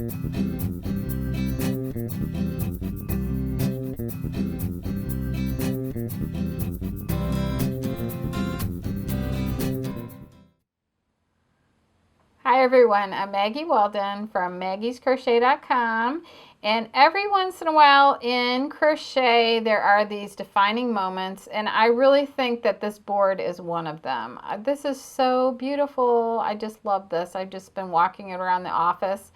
Hi everyone, I'm Maggie Weldon from maggiescrochet.com, and every once in a while in crochet there are these defining moments, and I really think that this board is one of them. This is so beautiful. I just love this. I've just been walking it around the office,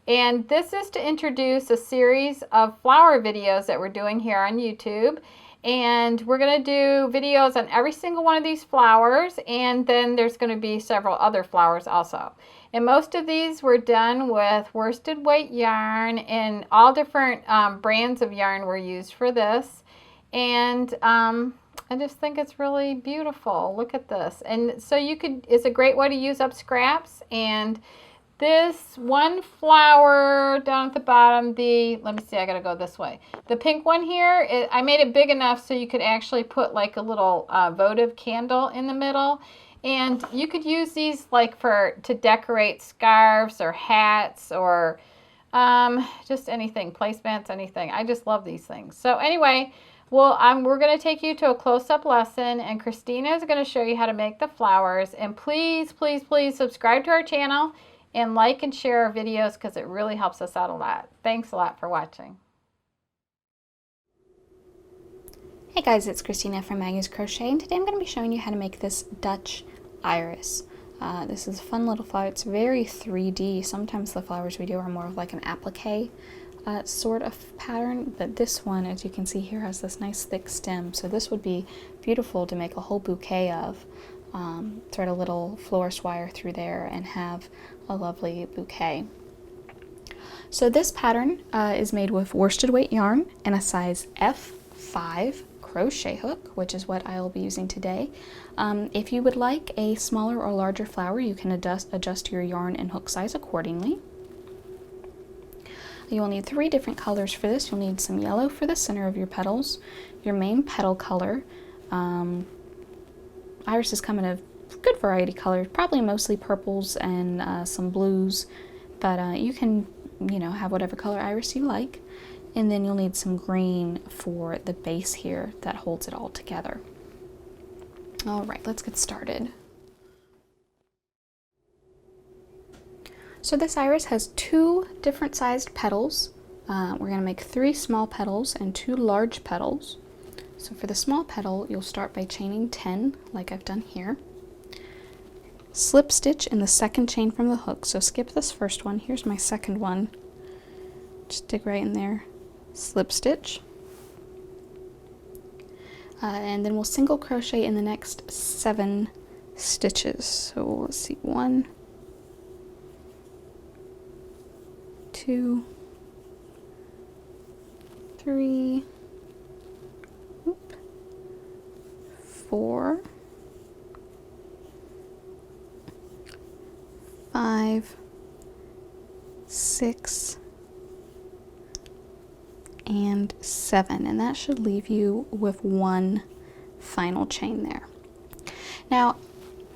and this is to introduce a series of flower videos that we're doing here on YouTube. And we're going to do videos on every single one of these flowers, and then there's going to be several other flowers also. And most of these were done with worsted weight yarn, and all different brands of yarn were used for this. And I just think it's really beautiful. Look at this. And so it's a great way to use up scraps. And this one flower down at the bottom, let me see, I gotta go this way. The pink one here, I made it big enough so you could actually put like a little votive candle in the middle. And you could use these like to decorate scarves or hats or just anything, placemats, anything. I just love these things. So anyway, well, we're going to take you to a close-up lesson, and Christina is going to show you how to make the flowers. And please, please, please subscribe to our channel and like and share our videos because it really helps us out a lot. Thanks a lot for watching. Hey guys, it's Christina from Maggie's Crochet, and today I'm going to be showing you how to make this Dutch iris. This is a fun little flower. It's very 3D. Sometimes the flowers we do are more of like an applique sort of pattern, but this one, as you can see here, has this nice thick stem. So this would be beautiful to make a whole bouquet of. Thread a little florist wire through there and have a lovely bouquet. So this pattern is made with worsted weight yarn and a size F5 crochet hook, which is what I'll be using today. If you would like a smaller or larger flower, you can adjust your yarn and hook size accordingly. You will need 3 different colors for this. You'll need some yellow for the center of your petals, your main petal color. Irises come in a good variety of colors, probably mostly purples and some blues, but you can, have whatever color iris you like. And then you'll need some green for the base here that holds it all together. All right, let's get started. So this iris has 2 different sized petals. We're going to make 3 small petals and 2 large petals. So for the small petal, you'll start by chaining 10, like I've done here. Slip stitch in the second chain from the hook. So skip this first one. Here's my second one. Just dig right in there. Slip stitch. And then we'll single crochet in the next 7 stitches. So let's see, 1, 2, 3, 4, 5, 6, and 7, and that should leave you with 1 final chain there. Now,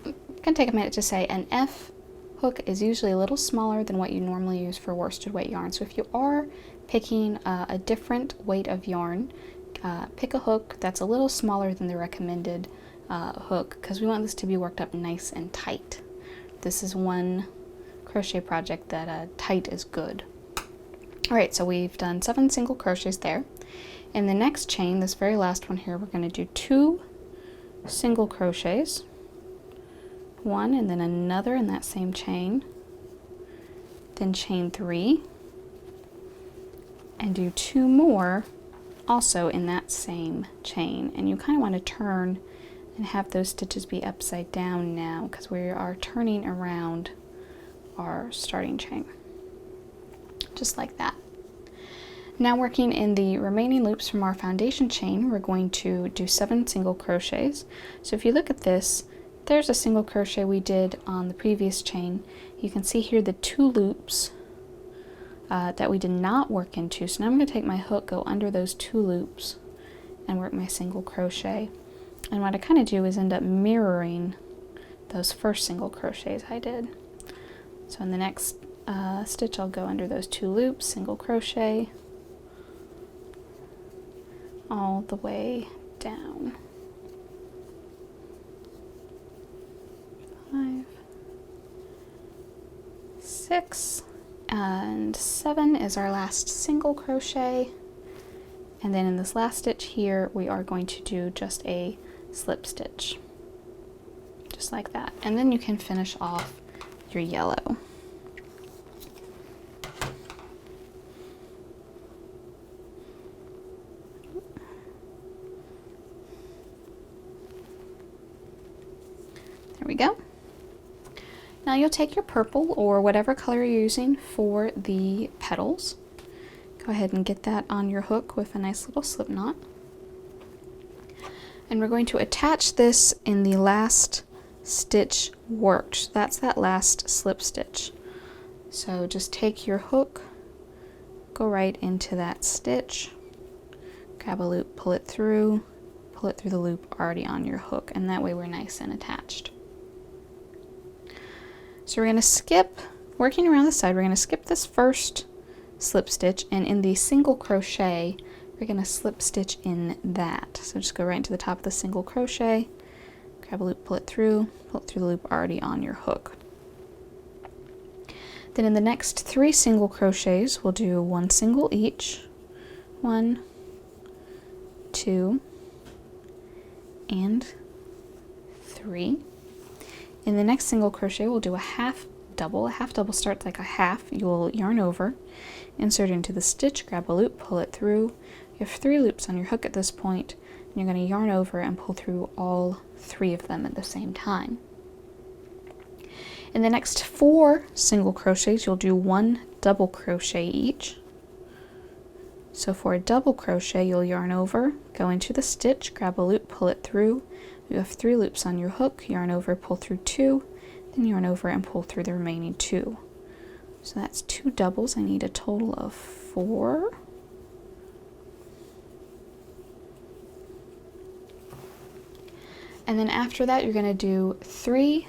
I'm going to take a minute to say an F hook is usually a little smaller than what you normally use for worsted weight yarn. So if you are picking a different weight of yarn, pick a hook that's a little smaller than the recommended hook, because we want this to be worked up nice and tight. This is one crochet project that tight is good. Alright, so we've done 7 single crochets there. In the next chain, this very last one here, we're going to do 2 single crochets, 1 and then another in that same chain, then chain 3, and do 2 more also in that same chain. And you kind of want to turn and have those stitches be upside down now, because we are turning around our starting chain, just like that. Now, working in the remaining loops from our foundation chain, we're going to do 7 single crochets. So if you look at this, there's a single crochet we did on the previous chain. You can see here the 2 loops that we did not work into. So now I'm going to take my hook, go under those 2 loops, and work my single crochet. And what I kind of do is end up mirroring those first single crochets I did. So in the next stitch, I'll go under those 2 loops, single crochet all the way down. 5, 6, and 7 is our last single crochet. And then in this last stitch here, we are going to do just a slip stitch, just like that. And then you can finish off your yellow. There we go. Now you'll take your purple or whatever color you're using for the petals. Go ahead and get that on your hook with a nice little slip knot. And we're going to attach this in the last stitch worked. That's that last slip stitch. So just take your hook, go right into that stitch, grab a loop, pull it through the loop already on your hook, and that way we're nice and attached. So we're going to skip, working around the side, we're going to skip this first slip stitch, and in the single crochet we're going to slip stitch in that. So just go right into the top of the single crochet, grab a loop, pull it through the loop already on your hook. Then in the next 3 single crochets we'll do 1 single each, 1, 2, and 3. In the next single crochet we'll do a half double. A half double starts like a half. You'll yarn over, insert into the stitch, grab a loop, pull it through. You have 3 loops on your hook at this point, and you're going to yarn over and pull through all 3 of them at the same time. In the next 4 single crochets you'll do 1 double crochet each. So for a double crochet you'll yarn over, go into the stitch, grab a loop, pull it through. You have 3 loops on your hook, yarn over, pull through 2, then yarn over and pull through the remaining 2. So that's 2 doubles. I need a total of 4. And then after that you're going to do 3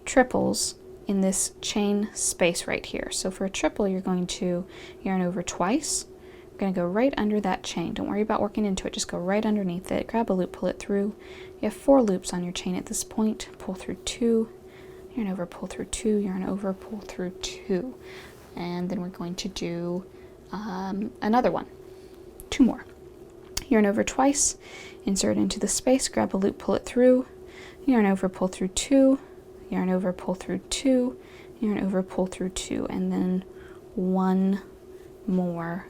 triples in this chain space right here. So for a triple you're going to yarn over twice. You're going to go right under that chain. Don't worry about working into it, just go right underneath it, grab a loop, pull it through. You have 4 loops on your chain at this point, pull through 2, yarn over, pull through 2, yarn over, pull through 2. And then we're going to do another one, 2 more. Yarn over twice, insert into the space, grab a loop, pull it through, yarn over, pull through 2, yarn over, pull through 2, yarn over, pull through 2, and then 1 more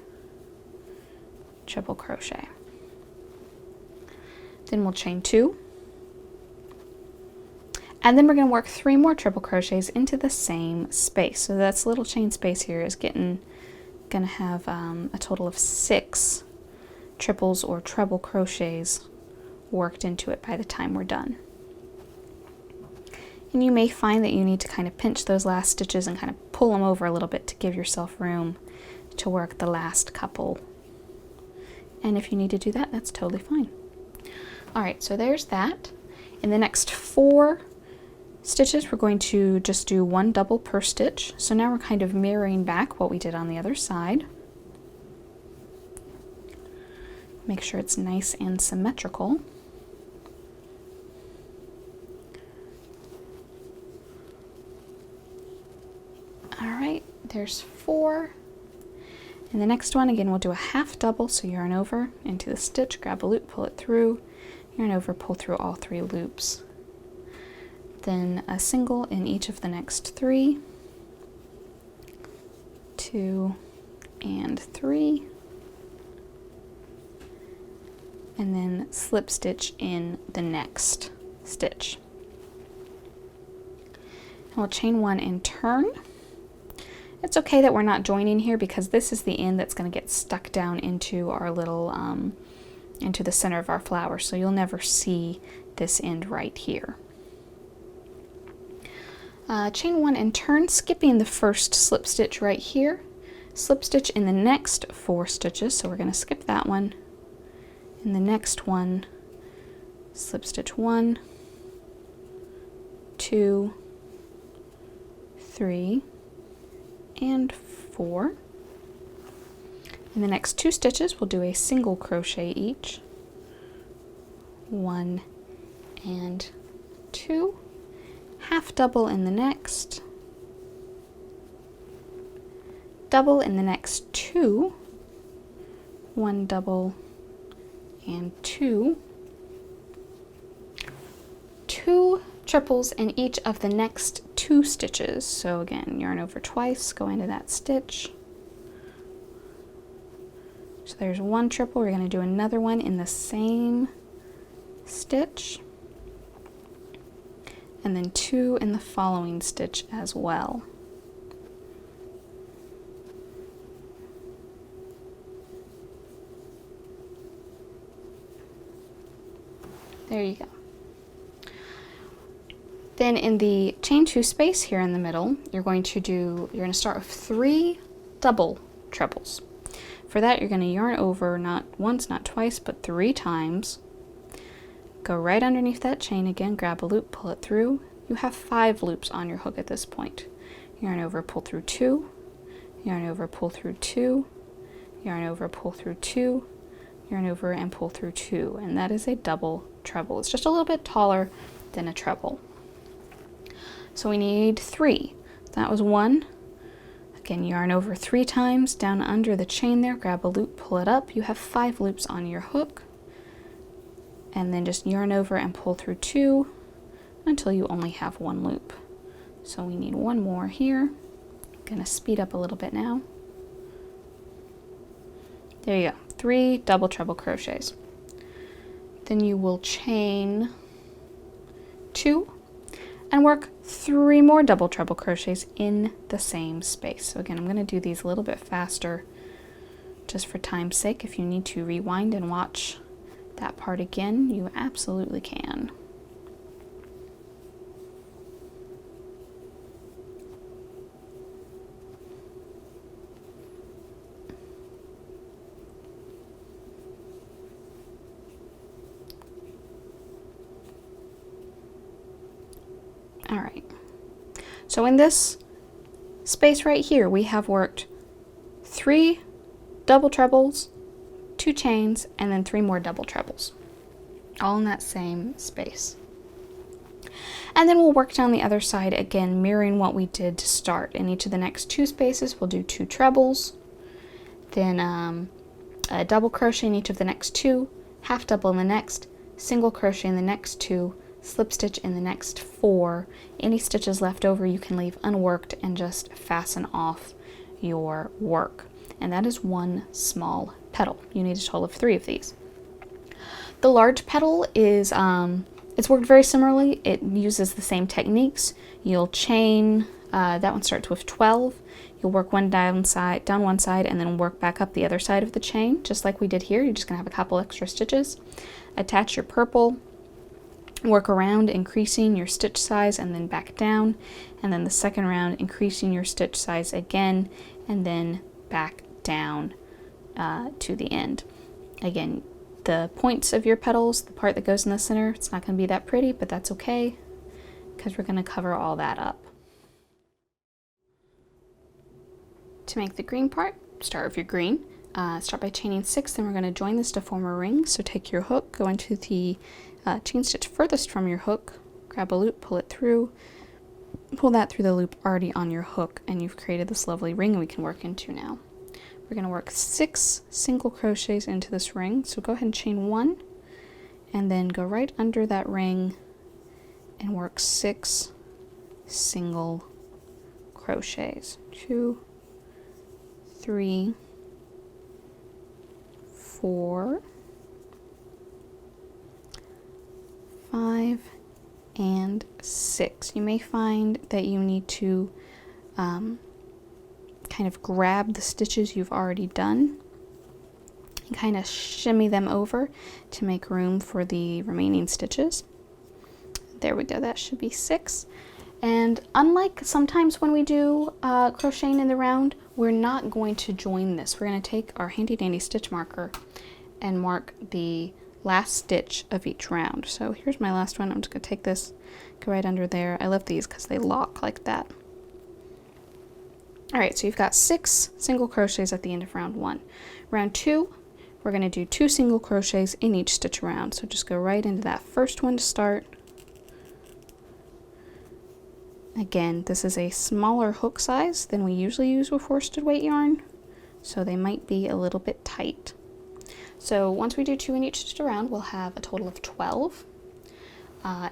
triple crochet. Then we'll chain 2, and then we're going to work 3 more triple crochets into the same space. So that's little chain space here is going to have a total of 6 triples or treble crochets worked into it by the time we're done. And you may find that you need to kind of pinch those last stitches and kind of pull them over a little bit to give yourself room to work the last couple. And if you need to do that, that's totally fine. Alright, so there's that. In the next 4 stitches, we're going to just do 1 double per stitch. So now we're kind of mirroring back what we did on the other side. Make sure it's nice and symmetrical. Alright, there's 4. In the next one, again, we'll do a half double, so yarn over into the stitch, grab a loop, pull it through, yarn over, pull through all 3 loops. Then a single in each of the next 3, 2, and 3, and then slip stitch in the next stitch. And we'll chain 1 and turn. It's okay that we're not joining here because this is the end that's going to get stuck down into our little, into the center of our flower, so you'll never see this end right here. Chain 1 and turn, skipping the first slip stitch right here, slip stitch in the next 4 stitches, so we're going to skip that one. In the next one, slip stitch 1, 2, 3, and 4. In the next 2 stitches, we'll do a single crochet each. 1 and 2, half double in the next, double in the next 2, 1 double and 2, 2 triples in each of the next 2 stitches. So again, yarn over twice, go into that stitch. So there's 1 triple, we're going to do another one in the same stitch, and then 2 in the following stitch as well. There you go. Then in the chain 2 space here in the middle, you're going to start with 3 double trebles. For that, you're going to yarn over not once, not twice, but 3 times. Go right underneath that chain again, grab a loop, pull it through. You have 5 loops on your hook at this point. Yarn over, pull through 2, yarn over, pull through 2, yarn over, pull through 2, yarn over, and pull through 2. And that is a double treble. It's just a little bit taller than a treble. So we need 3. That was 1. Again, yarn over 3 times, down under the chain there, grab a loop, pull it up. You have 5 loops on your hook. And then just yarn over and pull through 2 until you only have 1 loop. So we need 1 more here. I'm going to speed up a little bit now. There you go, 3 double treble crochets. Then you will chain 2 and work 3 more double treble crochets in the same space. So again, I'm going to do these a little bit faster just for time's sake. If you need to rewind and watch that part again, you absolutely can. All right, so in this space right here, we have worked 3 double trebles, 2 chains, and then 3 more double trebles, all in that same space. And then we'll work down the other side again, mirroring what we did to start. In each of the next 2 spaces, we'll do 2 trebles, then a double crochet in each of the next 2, half double in the next, single crochet in the next 2, slip stitch in the next 4. Any stitches left over you can leave unworked and just fasten off your work. And that is 1 small petal. You need a total of 3 of these. The large petal is it's worked very similarly. It uses the same techniques. You'll chain, that one starts with 12. You'll work down one side and then work back up the other side of the chain, just like we did here. You're just gonna have a couple extra stitches. Attach your purple, work around, increasing your stitch size and then back down, and then the second round increasing your stitch size again and then back down to the end. Again, the points of your petals, the part that goes in the center, it's not going to be that pretty, but that's okay because we're going to cover all that up. To make the green part, start with your green. Start by chaining 6, then we're going to join this to form a ring. So take your hook, go into the chain stitch furthest from your hook, grab a loop, pull it through, pull that through the loop already on your hook, and you've created this lovely ring we can work into now. We're going to work 6 single crochets into this ring, so go ahead and chain 1 and then go right under that ring and work 6 single crochets. 2, 3, 4, 5, and 6. You may find that you need to kind of grab the stitches you've already done and kind of shimmy them over to make room for the remaining stitches. There we go, that should be 6. And unlike sometimes when we do crocheting in the round, we're not going to join this. We're going to take our handy dandy stitch marker and mark the last stitch of each round. So here's my last one. I'm just going to take this, go right under there. I love these because they lock like that. All right, so you've got 6 single crochets at the end of round 1. Round 2, we're going to do 2 single crochets in each stitch around. So just go right into that first one to start. Again, this is a smaller hook size than we usually use with worsted weight yarn, so they might be a little bit tight. So once we do 2 in each stitch around, we'll have a total of 12.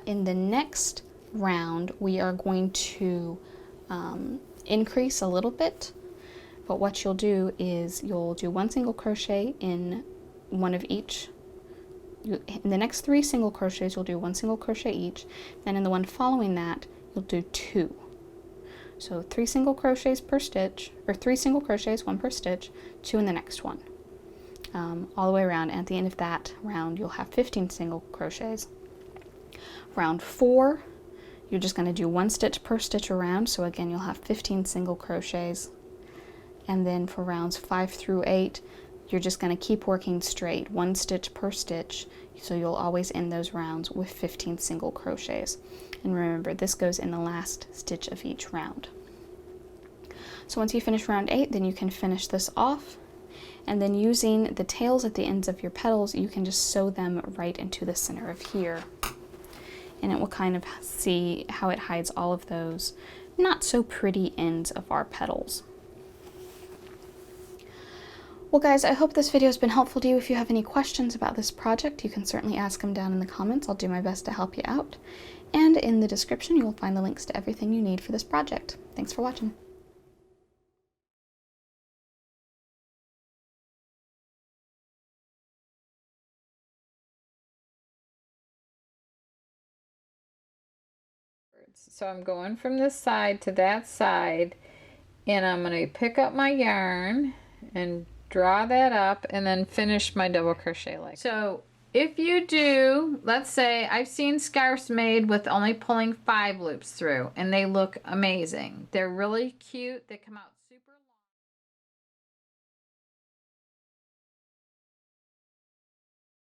In the next round, we are going to increase a little bit, but what you'll do is you'll do 1 single crochet in one of each. In the next 3 single crochets, you'll do 1 single crochet each. Then in the one following that, you'll do 2. So 3 single crochets per stitch, or 3 single crochets, 1 per stitch, 2 in the next one. All the way around, and at the end of that round, you'll have 15 single crochets. Round 4, you're just going to do 1 stitch per stitch around, so again, you'll have 15 single crochets. And then for rounds 5 through 8, you're just going to keep working straight, 1 stitch per stitch, so you'll always end those rounds with 15 single crochets. And remember, this goes in the last stitch of each round. So once you finish round 8, then you can finish this off, and then using the tails at the ends of your petals, you can just sew them right into the center of here. And it will kind of see how it hides all of those not so pretty ends of our petals. Well guys, I hope this video has been helpful to you. If you have any questions about this project, you can certainly ask them down in the comments. I'll do my best to help you out. And in the description, you will find the links to everything you need for this project. Thanks for watching. So I'm going from this side to that side, and I'm going to pick up my yarn and draw that up and then finish my double crochet like so. If you do, let's say I've seen scarves made with only pulling 5 loops through, and they look amazing. They're really cute. They come out